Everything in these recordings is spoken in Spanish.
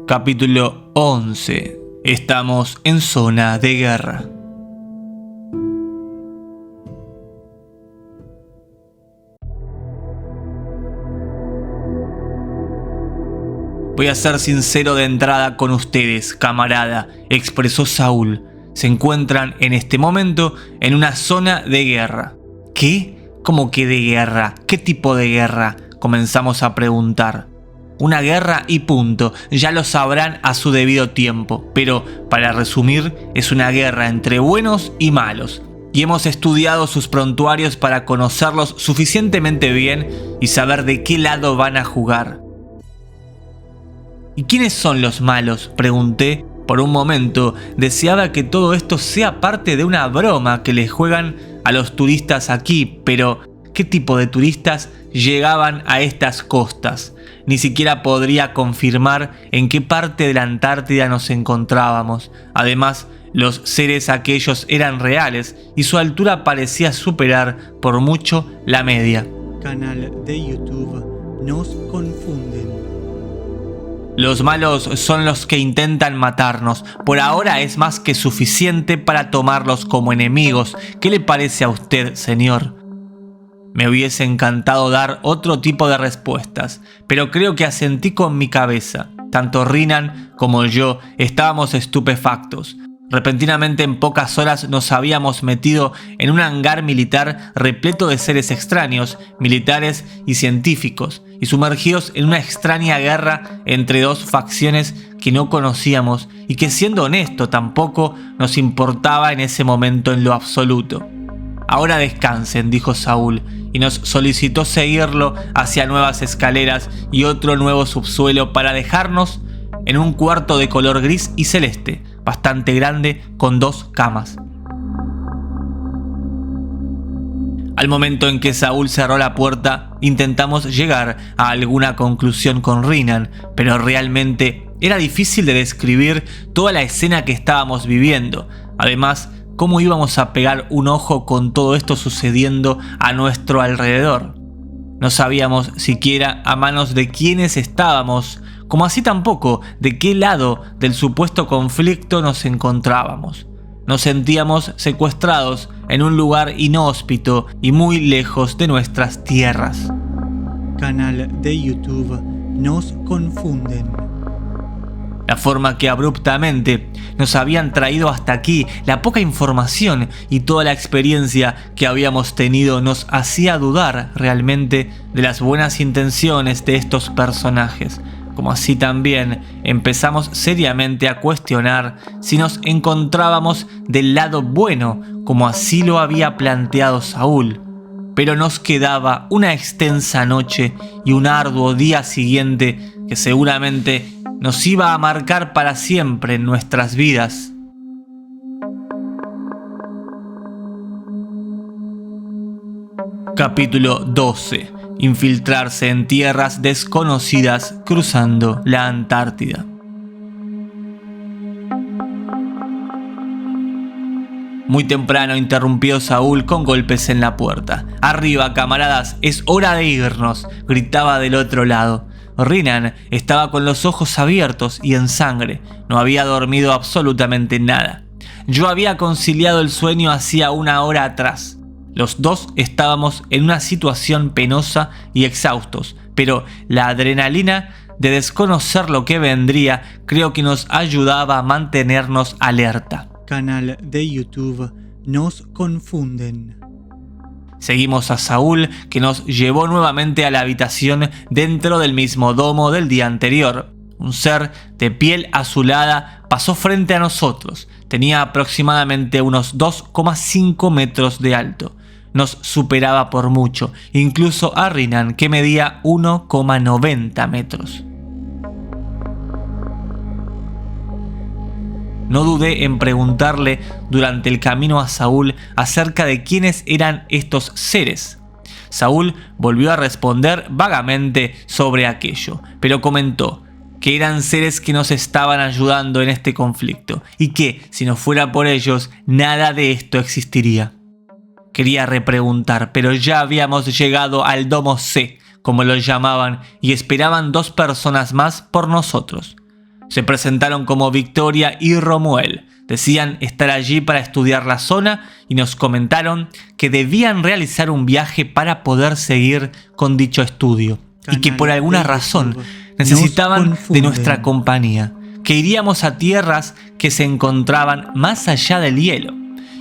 Capítulo 11. Estamos en zona de guerra. Voy a ser sincero de entrada con ustedes, camarada, expresó Saúl. Se encuentran en este momento en una zona de guerra. ¿Qué? ¿Cómo que de guerra? ¿Qué tipo de guerra? Comenzamos a preguntar. Una guerra y punto, ya lo sabrán a su debido tiempo, pero para resumir, es una guerra entre buenos y malos, y hemos estudiado sus prontuarios para conocerlos suficientemente bien y saber de qué lado van a jugar. ¿Y quiénes son los malos?, pregunté. Por un momento deseaba que todo esto sea parte de una broma que les juegan a los turistas aquí, pero ¿qué tipo de turistas llegaban a estas costas? Ni siquiera podría confirmar en qué parte de la Antártida nos encontrábamos. Además, los seres aquellos eran reales y su altura parecía superar por mucho la media. Canal de YouTube Nos Confunden. Los malos son los que intentan matarnos. Por ahora es más que suficiente para tomarlos como enemigos. ¿Qué le parece a usted, señor? Me hubiese encantado dar otro tipo de respuestas, pero creo que asentí con mi cabeza. Tanto Rinnan como yo estábamos estupefactos. Repentinamente, en pocas horas, nos habíamos metido en un hangar militar repleto de seres extraños, militares y científicos, y sumergidos en una extraña guerra entre dos facciones que no conocíamos y que, siendo honesto, tampoco nos importaba en ese momento en lo absoluto. Ahora descansen, dijo Saúl, y nos solicitó seguirlo hacia nuevas escaleras y otro nuevo subsuelo para dejarnos en un cuarto de color gris y celeste, bastante grande, con 2 camas. Al momento en que Saúl cerró la puerta, intentamos llegar a alguna conclusión con Rinnan, pero realmente era difícil de describir toda la escena que estábamos viviendo. Además, ¿cómo íbamos a pegar un ojo con todo esto sucediendo a nuestro alrededor? No sabíamos siquiera a manos de quiénes estábamos, como así tampoco de qué lado del supuesto conflicto nos encontrábamos. Nos sentíamos secuestrados en un lugar inhóspito y muy lejos de nuestras tierras. Canal de YouTube Nos Confunden. La forma que abruptamente nos habían traído hasta aquí, la poca información y toda la experiencia que habíamos tenido nos hacía dudar realmente de las buenas intenciones de estos personajes. Como así también empezamos seriamente a cuestionar si nos encontrábamos del lado bueno, como así lo había planteado Saúl. Pero nos quedaba una extensa noche y un arduo día siguiente que seguramente nos iba a marcar para siempre en nuestras vidas. Capítulo 12. Infiltrarse en tierras desconocidas cruzando la Antártida. Muy temprano interrumpió Saúl con golpes en la puerta. «Arriba, camaradas, es hora de irnos», gritaba del otro lado. Rinnan estaba con los ojos abiertos y en sangre. No había dormido absolutamente nada. Yo había conciliado el sueño hacía 1 hora atrás. Los dos estábamos en una situación penosa y exhaustos, pero la adrenalina de desconocer lo que vendría creo que nos ayudaba a mantenernos alerta. Canal de YouTube Nos Confunden. Seguimos a Saúl, que nos llevó nuevamente a la habitación dentro del mismo domo del día anterior. Un ser de piel azulada pasó frente a nosotros. Tenía aproximadamente unos 2,5 metros de alto. Nos superaba por mucho, incluso a Rinnan, que medía 1,90 metros. No dudé en preguntarle durante el camino a Saúl acerca de quiénes eran estos seres. Saúl volvió a responder vagamente sobre aquello, pero comentó que eran seres que nos estaban ayudando en este conflicto y que, si no fuera por ellos, nada de esto existiría. Quería repreguntar, pero ya habíamos llegado al Domo C, como lo llamaban, y esperaban 2 personas más por nosotros. Se presentaron como Victoria y Romuel. Decían estar allí para estudiar la zona y nos comentaron que debían realizar un viaje para poder seguir con dicho estudio y que por alguna razón necesitaban de nuestra compañía, que iríamos a tierras que se encontraban más allá del hielo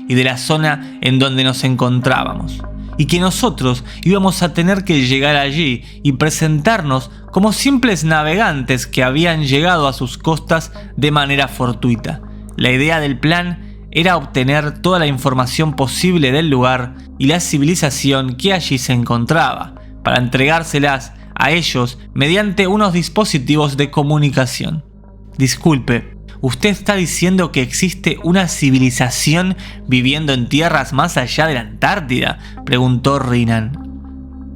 y de la zona en donde nos encontrábamos, y que nosotros íbamos a tener que llegar allí y presentarnos como simples navegantes que habían llegado a sus costas de manera fortuita. La idea del plan era obtener toda la información posible del lugar y la civilización que allí se encontraba, para entregárselas a ellos mediante unos dispositivos de comunicación. Disculpe, ¿usted está diciendo que existe una civilización viviendo en tierras más allá de la Antártida?, preguntó Rinan.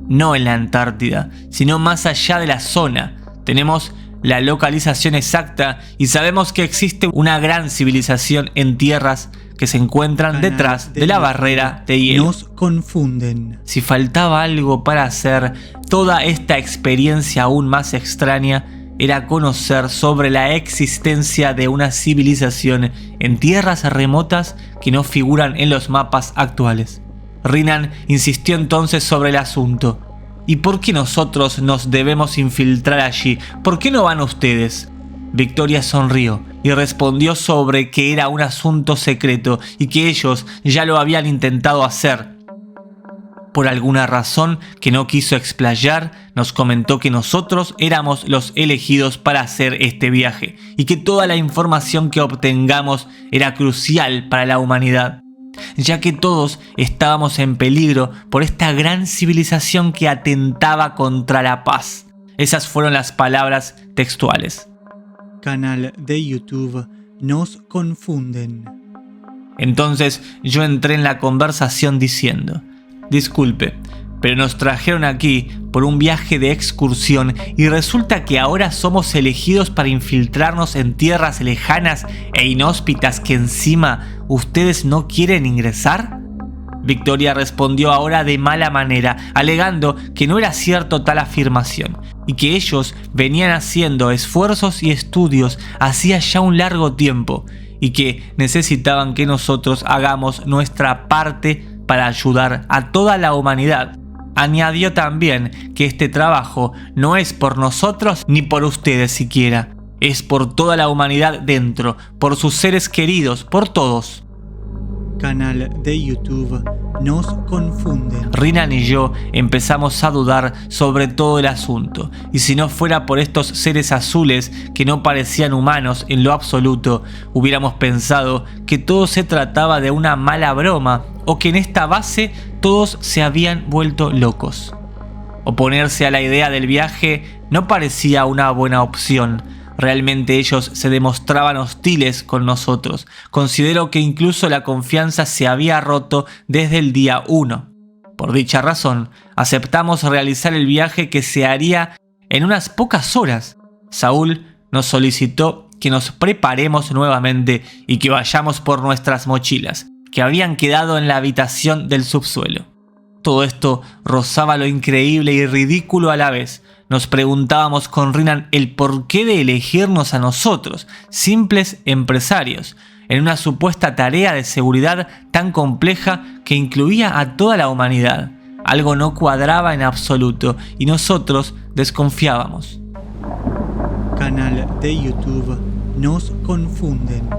No en la Antártida, sino más allá de la zona. Tenemos la localización exacta y sabemos que existe una gran civilización en tierras que se encuentran detrás de la barrera de hielo. Nos confunden. Si faltaba algo para hacer toda esta experiencia aún más extraña, era conocer sobre la existencia de una civilización en tierras remotas que no figuran en los mapas actuales. Rinan insistió entonces sobre el asunto. ¿Y por qué nosotros nos debemos infiltrar allí? ¿Por qué no van ustedes? Victoria sonrió y respondió sobre que era un asunto secreto y que ellos ya lo habían intentado hacer. Por alguna razón que no quiso explayar, nos comentó que nosotros éramos los elegidos para hacer este viaje y que toda la información que obtengamos era crucial para la humanidad, ya que todos estábamos en peligro por esta gran civilización que atentaba contra la paz. Esas fueron las palabras textuales. Canal de YouTube Nos confunden. Entonces yo entré en la conversación diciendo: disculpe, pero nos trajeron aquí por un viaje de excursión y resulta que ahora somos elegidos para infiltrarnos en tierras lejanas e inhóspitas que encima ustedes no quieren ingresar. Victoria respondió ahora de mala manera, alegando que no era cierto tal afirmación y que ellos venían haciendo esfuerzos y estudios hacía ya un largo tiempo y que necesitaban que nosotros hagamos nuestra parte para ayudar a toda la humanidad. Añadió también que este trabajo no es por nosotros ni por ustedes siquiera, es por toda la humanidad dentro, por sus seres queridos, por todos. Canal de YouTube Nos confunden. Rinan y yo empezamos a dudar sobre todo el asunto, y si no fuera por estos seres azules que no parecían humanos en lo absoluto, hubiéramos pensado que todo se trataba de una mala broma o que en esta base todos se habían vuelto locos. Oponerse a la idea del viaje no parecía una buena opción. Realmente ellos se demostraban hostiles con nosotros. Considero que incluso la confianza se había roto desde el día 1. Por dicha razón, aceptamos realizar el viaje que se haría en unas pocas horas. Saúl nos solicitó que nos preparemos nuevamente y que vayamos por nuestras mochilas, que habían quedado en la habitación del subsuelo. Todo esto rozaba lo increíble y ridículo a la vez. Nos preguntábamos con Rinan el porqué de elegirnos a nosotros, simples empresarios, en una supuesta tarea de seguridad tan compleja que incluía a toda la humanidad. Algo no cuadraba en absoluto y nosotros Canal de YouTube Nos confunden.